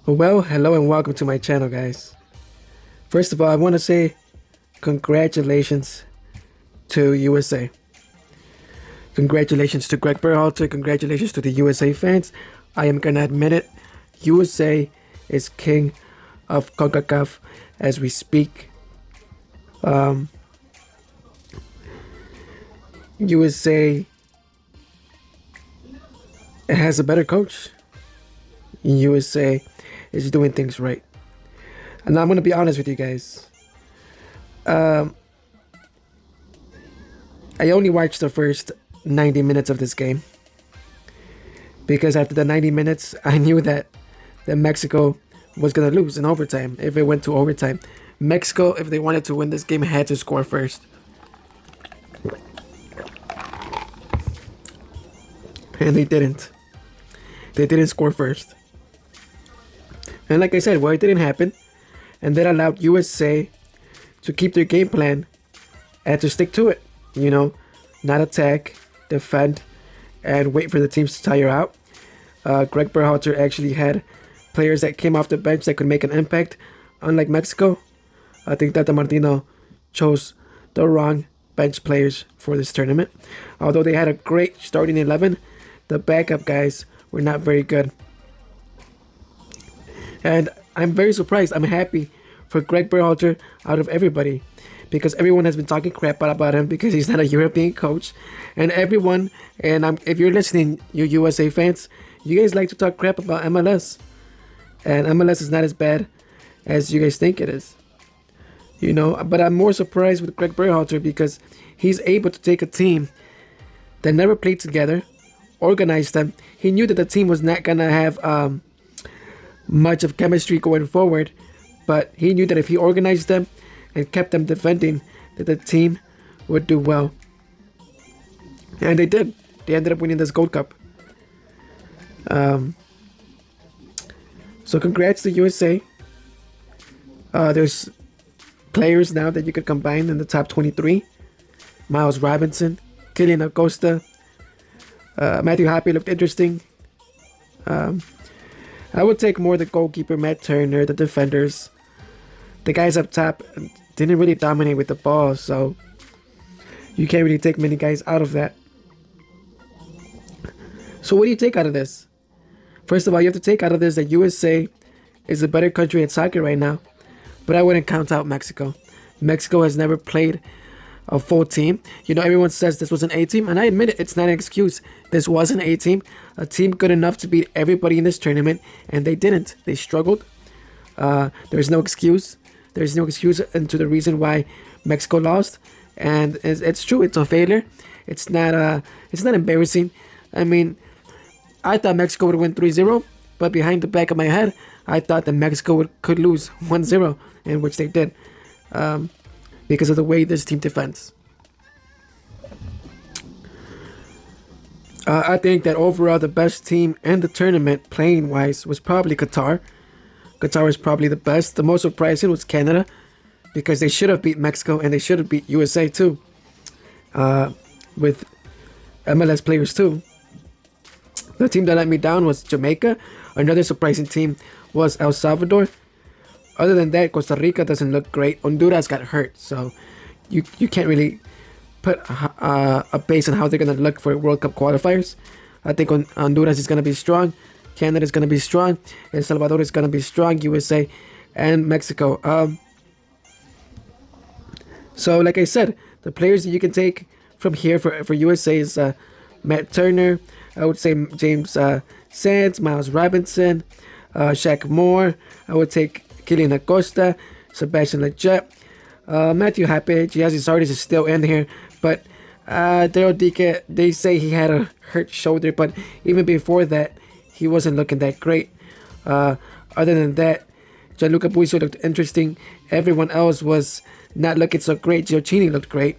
Well, hello and welcome to my channel, guys. First of all, I want to say congratulations to USA. Congratulations to Greg Berhalter. Congratulations to the USA fans. I am gonna admit it. USA is king of CONCACAF as we speak. USA has a better coach. USA is doing things right. And I'm going to be honest with you guys. I only watched the first 90 minutes of this game. Because after the 90 minutes, I knew that Mexico was going to lose in overtime if it went to overtime. Mexico, if they wanted to win this game, had to score first. And they didn't. They didn't score first. And like I said, well, it didn't happen. And that allowed USA to keep their game plan and to stick to it. You know, not attack, defend, and wait for the teams to tire out. Greg Berhalter actually had players that came off the bench that could make an impact. Unlike Mexico, I think Tata Martino chose the wrong bench players for this tournament. Although they had a great starting 11, the backup guys were not very good. And I'm very surprised. I'm happy for Greg Berhalter out of everybody, because everyone has been talking crap about him because he's not a European coach. And everyone, and if you're listening, you USA fans, you guys like to talk crap about MLS. And MLS is not as bad as you guys think it is. You know, but I'm more surprised with Greg Berhalter because he's able to take a team that never played together, organize them. He knew that the team was not going to have much of chemistry going forward, but he knew that if he organized them and kept them defending, that the team would do well. And they did. They ended up winning this Gold Cup. So congrats to USA. There's players now that you could combine in the top 23. Miles Robinson, Kylian Acosta, Matthew Happy looked interesting. I would take more the goalkeeper, Matt Turner, the defenders. The guys up top didn't really dominate with the ball, so you can't really take many guys out of that. So what do you take out of this? First of all, you have to take out of this that USA is a better country in soccer right now, but I wouldn't count out Mexico. Mexico has never played a full team. You know, everyone says this was an A team, and I admit it, it's not an excuse. This was an A team, a team good enough to beat everybody in this tournament, and they didn't. They struggled. There's no excuse. There's no excuse into the reason why Mexico lost, and it's true. It's a failure. It's not embarrassing. I mean, I thought Mexico would win 3-0, but behind the back of my head, I thought that Mexico could lose 1-0, in which they did. Because of the way this team defends. I think that overall the best team in the tournament, playing wise, was probably Qatar. Qatar was probably the best. The most surprising was Canada, because they should have beat Mexico and they should have beat USA too, with MLS players too. The team that let me down was Jamaica. Another surprising team was El Salvador. Other than that, Costa Rica doesn't look great. Honduras got hurt, so you can't really put a base on how they're going to look for World Cup qualifiers. I think Honduras is going to be strong. Canada is going to be strong. El Salvador is going to be strong. USA and Mexico. So, like I said, the players that you can take from here for USA is Matt Turner. I would say James Sands, Miles Robinson, Shaq Moore. I would take Kylian Acosta, Sebastian Lletget, Matthew Happy. Giazzi Sardis is still in here, but Daryl Dike, they say he had a hurt shoulder, but even before that, he wasn't looking that great. Other than that, Gianluca Buiso looked interesting. Everyone else was not looking so great. Giochini looked great.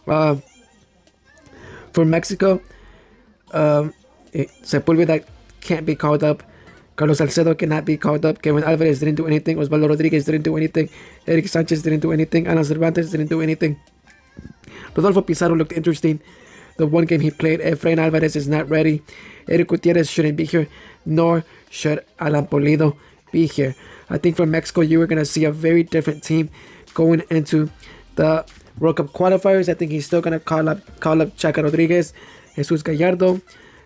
For Mexico, Sepulveda can't be called up. Carlos Salcedo cannot be called up. Kevin Alvarez didn't do anything. Osvaldo Rodriguez didn't do anything. Eric Sanchez didn't do anything. Alan Cervantes didn't do anything. Rodolfo Pizarro looked interesting. The one game he played. Efrain Alvarez is not ready. Eric Gutierrez shouldn't be here, nor should Alan Polido. be here. I think for Mexico, you were going to see a very different team going into the World Cup qualifiers. I think he's still going to call up Chaca Rodriguez, Jesus Gallardo,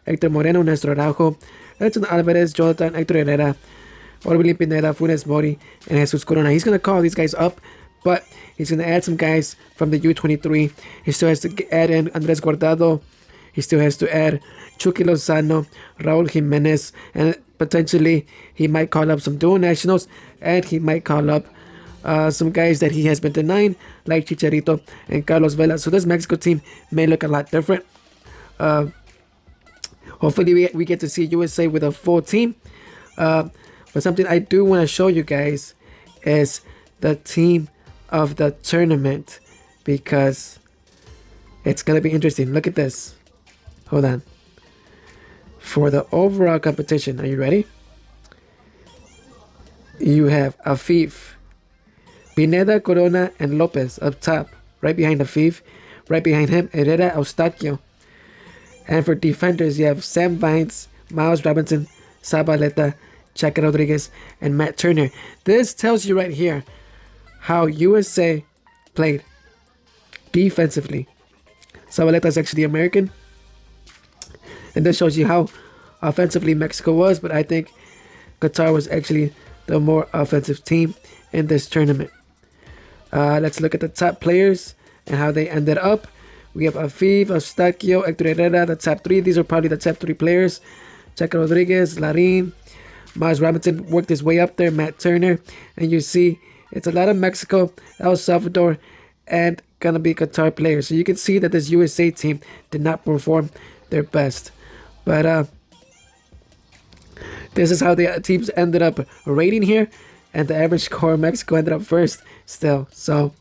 Hector Moreno, Néstor Araujo, Edson Alvarez, Jonathan, Hector Herrera, Orbelín Pineda, Funes Mori, and Jesus Corona. He's going to call these guys up, but he's going to add some guys from the U23. He still has to add in Andres Guardado. He still has to add Chucky Lozano, Raul Jimenez, and potentially he might call up some dual nationals, and he might call up some guys that he has been denying, like Chicharito and Carlos Vela. So this Mexico team may look a lot different. Hopefully we get to see USA with a full team. But something I do want to show you guys is the team of the tournament, because it's going to be interesting. Look at this. Hold on. For the overall competition, are you ready? You have Afif, Pineda, Corona, and Lopez up top. Right behind Afif. Right behind him, Herrera, Eustaquio. And for defenders, you have Sam Vines, Miles Robinson, Zabaleta, Chaca Rodriguez, and Matt Turner. This tells you right here how USA played defensively. Zabaleta is actually American. And this shows you how offensively Mexico was, but I think Qatar was actually the more offensive team in this tournament. Let's look at the top players and how they ended up. We have Afif, Eustaquio, Hector Herrera, the top three. These are probably the top three players. Chaca Rodriguez, Larin, Miles Robinson worked his way up there, Matt Turner. And you see it's a lot of Mexico, El Salvador, and gonna be Qatar players. So you can see that this USA team did not perform their best. But this is how the teams ended up rating here. And the average score, Mexico ended up first still. So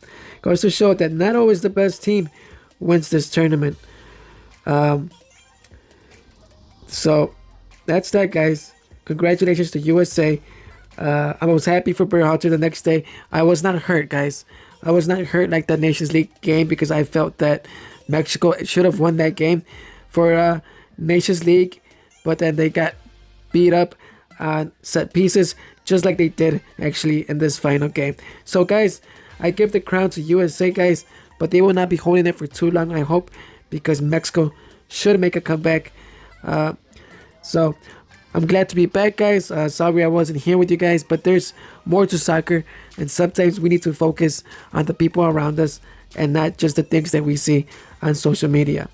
goes to show that not always the best team wins this tournament. So that's that, guys. Congratulations to USA. I was happy for Berhalter the next day. I was not hurt, guys. I was not hurt like the Nations League game, because I felt that Mexico should have won that game for Nations League, but then they got beat up on set pieces, just like they did actually in this final game. So guys, I give the crown to USA, guys, but they will not be holding it for too long, I hope, because Mexico should make a comeback. So I'm glad to be back, guys. Sorry I wasn't here with you guys, but there's more to soccer, and sometimes we need to focus on the people around us and not just the things that we see on social media.